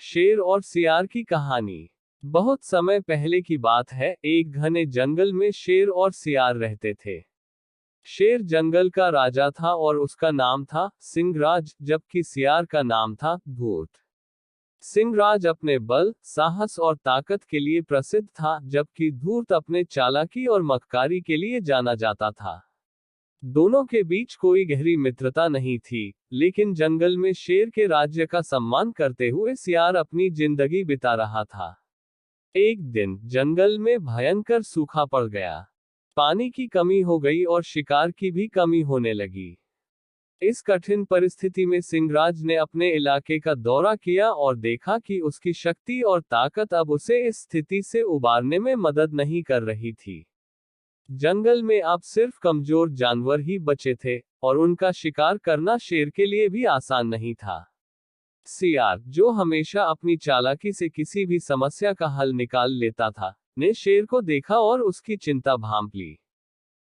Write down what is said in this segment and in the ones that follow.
शेर और सियार की कहानी। बहुत समय पहले की बात है, एक घने जंगल में शेर और सियार रहते थे। शेर जंगल का राजा था और उसका नाम था सिंहराज, जबकि सियार का नाम था धूर्त। सिंहराज अपने बल, साहस और ताकत के लिए प्रसिद्ध था, जबकि धूर्त अपने चालाकी और मक्कारी के लिए जाना जाता था। दोनों के बीच कोई गहरी मित्रता नहीं थी, लेकिन जंगल में शेर के राज्य का सम्मान करते हुए सियार अपनी जिंदगी बिता रहा था। एक दिन जंगल में भयंकर सूखा पड़ गया। पानी की कमी हो गई और शिकार की भी कमी होने लगी। इस कठिन परिस्थिति में सिंहराज ने अपने इलाके का दौरा किया और देखा कि उसकी शक्ति और ताकत अब उसे इस स्थिति से उबारने में मदद नहीं कर रही थी। जंगल में अब सिर्फ कमजोर जानवर ही बचे थे, और उनका शिकार करना शेर के लिए भी आसान नहीं था। सियार, जो हमेशा अपनी चालाकी से किसी भी समस्या का हल निकाल लेता था, ने शेर को देखा और उसकी चिंता भांप ली।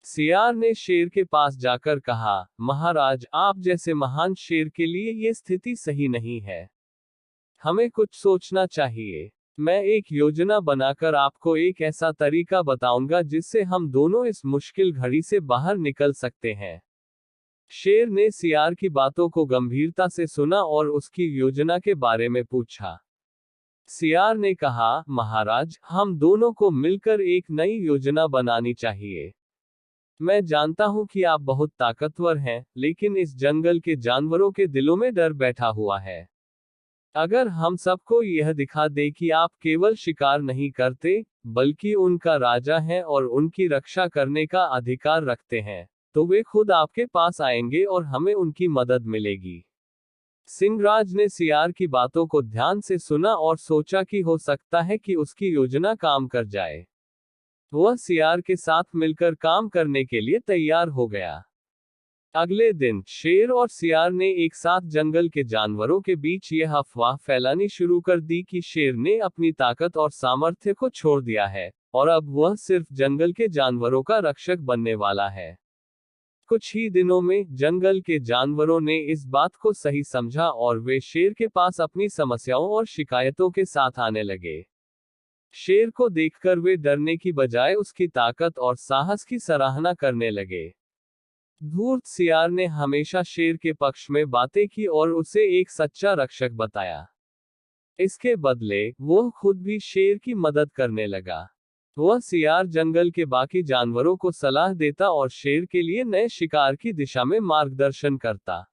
सियार ने शेर के पास जाकर कहा, महाराज, आप जैसे महान शेर के लिए ये स्थिति सही नहीं है। हमें कुछ सोचना चाहिए। मैं एक योजना बनाकर आपको एक ऐसा तरीका बताऊंगा जिससे हम दोनों इस मुश्किल घड़ी से बाहर निकल सकते हैं। शेर ने सियार की बातों को गंभीरता से सुना और उसकी योजना के बारे में पूछा। सियार ने कहा, महाराज, हम दोनों को मिलकर एक नई योजना बनानी चाहिए। मैं जानता हूं कि आप बहुत ताकतवर हैं, लेकिन इस जंगल के जानवरों के दिलों में डर बैठा हुआ है। अगर हम सबको यह दिखा दे कि आप केवल शिकार नहीं करते, बल्कि उनका राजा हैं और उनकी रक्षा करने का अधिकार रखते हैं, तो वे खुद आपके पास आएंगे और हमें उनकी मदद मिलेगी। सिंहराज ने सियार की बातों को ध्यान से सुना और सोचा कि हो सकता है कि उसकी योजना काम कर जाए। वह सियार के साथ मिलकर काम करने के लिए तैयार हो गया। अगले दिन शेर और सियार ने एक साथ जंगल के जानवरों के बीच यह अफवाह फैलानी शुरू कर दी कि शेर ने अपनी ताकत और सामर्थ्य को छोड़ दिया है, और अब वह सिर्फ जंगल के जानवरों का रक्षक बनने वाला है। कुछ ही दिनों में जंगल के जानवरों ने इस बात को सही समझा और वे शेर के पास अपनी समस्याओं और शिकायतों के साथ आने लगे। शेर को देखकर वे डरने की बजाय उसकी ताकत और साहस की सराहना करने लगे। धूर्त सियार ने हमेशा शेर के पक्ष में बातें की और उसे एक सच्चा रक्षक बताया। इसके बदले वह खुद भी शेर की मदद करने लगा। वह सियार जंगल के बाकी जानवरों को सलाह देता और शेर के लिए नए शिकार की दिशा में मार्गदर्शन करता।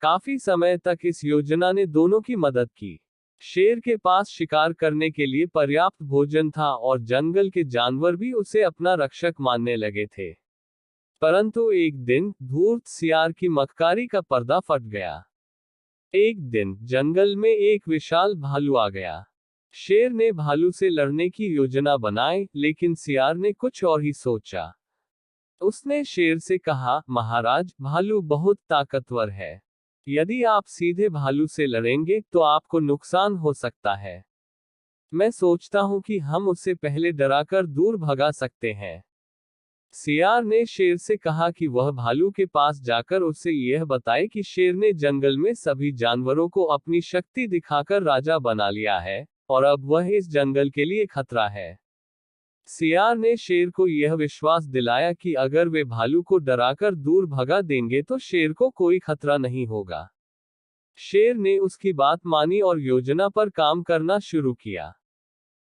काफी समय तक इस योजना ने दोनों की मदद की। शेर के पास शिकार करने के लिए पर्याप्त भोजन था और जंगल के जानवर भी उसे अपना रक्षक मानने लगे थे। परंतु एक दिन धूर्त सियार की मक्कारी का पर्दा फट गया। एक दिन जंगल में एक विशाल भालू आ गया। शेर ने भालू से लड़ने की योजना बनाई, लेकिन सियार ने कुछ और ही सोचा। उसने शेर से कहा, महाराज, भालू बहुत ताकतवर है। यदि आप सीधे भालू से लड़ेंगे तो आपको नुकसान हो सकता है। मैं सोचता हूं कि हम उसे पहले डराकर दूर भगा सकते हैं। सियार ने शेर से कहा कि वह भालू के पास जाकर उसे यह बताए कि शेर ने जंगल में सभी जानवरों को अपनी शक्ति दिखाकर राजा बना लिया है, और अब वह इस जंगल के लिए खतरा है। सियार ने शेर को यह विश्वास दिलाया कि अगर वे भालू को डराकर दूर भगा देंगे तो शेर को कोई खतरा नहीं होगा। शेर ने उसकी बात मानी और योजना पर काम करना शुरू किया।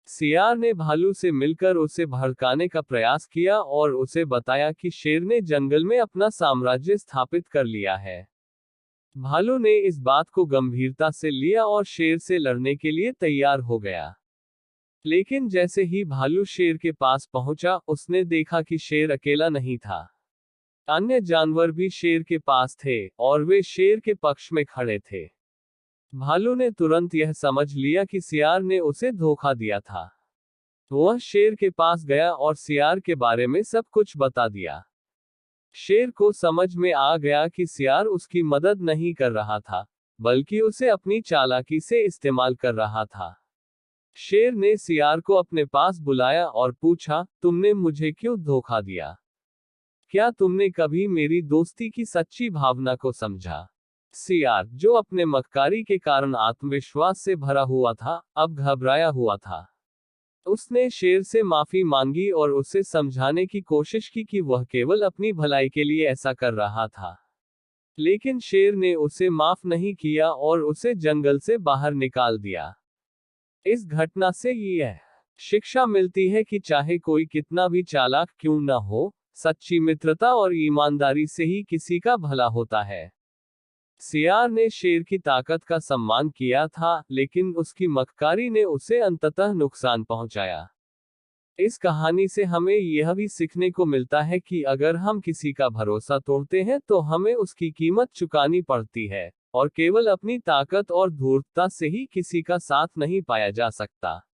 सियार ने भालू से मिलकर उसे भड़काने का प्रयास किया और उसे बताया कि शेर ने जंगल में अपना साम्राज्य स्थापित कर लिया है। भालू ने इस बात को गंभीरता से लिया और शेर से लड़ने के लिए तैयार हो गया। लेकिन जैसे ही भालू शेर के पास पहुंचा, उसने देखा कि शेर अकेला नहीं था। अन्य जानवर भी शेर के पास थे, और वे शेर के पक्ष में खड़े थे। भालू ने तुरंत यह समझ लिया कि सियार ने उसे धोखा दिया था। वह शेर के पास गया और सियार के बारे में सब कुछ बता दिया। शेर को समझ में आ गया कि सियार उसकी मदद नहीं कर रहा था, बल्कि उसे अपनी चालाकी से इस्तेमाल कर रहा था। शेर ने सियार को अपने पास बुलाया और पूछा, तुमने मुझे क्यों धोखा दिया? क्या तुमने कभी मेरी दोस्ती की सच्ची भावना को समझा? सियार, जो अपने मक्कारी के कारण आत्मविश्वास से भरा हुआ था, अब घबराया हुआ था। उसने शेर से माफी मांगी और उसे समझाने की कोशिश की कि वह केवल अपनी भलाई के लिए ऐसा कर रहा था। लेकिन शेर ने उसे माफ नहीं किया और उसे जंगल से बाहर निकाल दिया। इस घटना से यह शिक्षा मिलती है कि चाहे कोई कितना भी चालाक क्यों न हो, सच्ची मित्रता और ईमानदारी से ही किसी का भला होता है। सियार ने शेर की ताकत का सम्मान किया था, लेकिन उसकी मक्कारी ने उसे अंततः नुकसान पहुंचाया। इस कहानी से हमें यह भी सीखने को मिलता है कि अगर हम किसी का भरोसा तोड़ते हैं तो हमें उसकी कीमत चुकानी पड़ती है, और केवल अपनी ताकत और धूर्तता से ही किसी का साथ नहीं पाया जा सकता।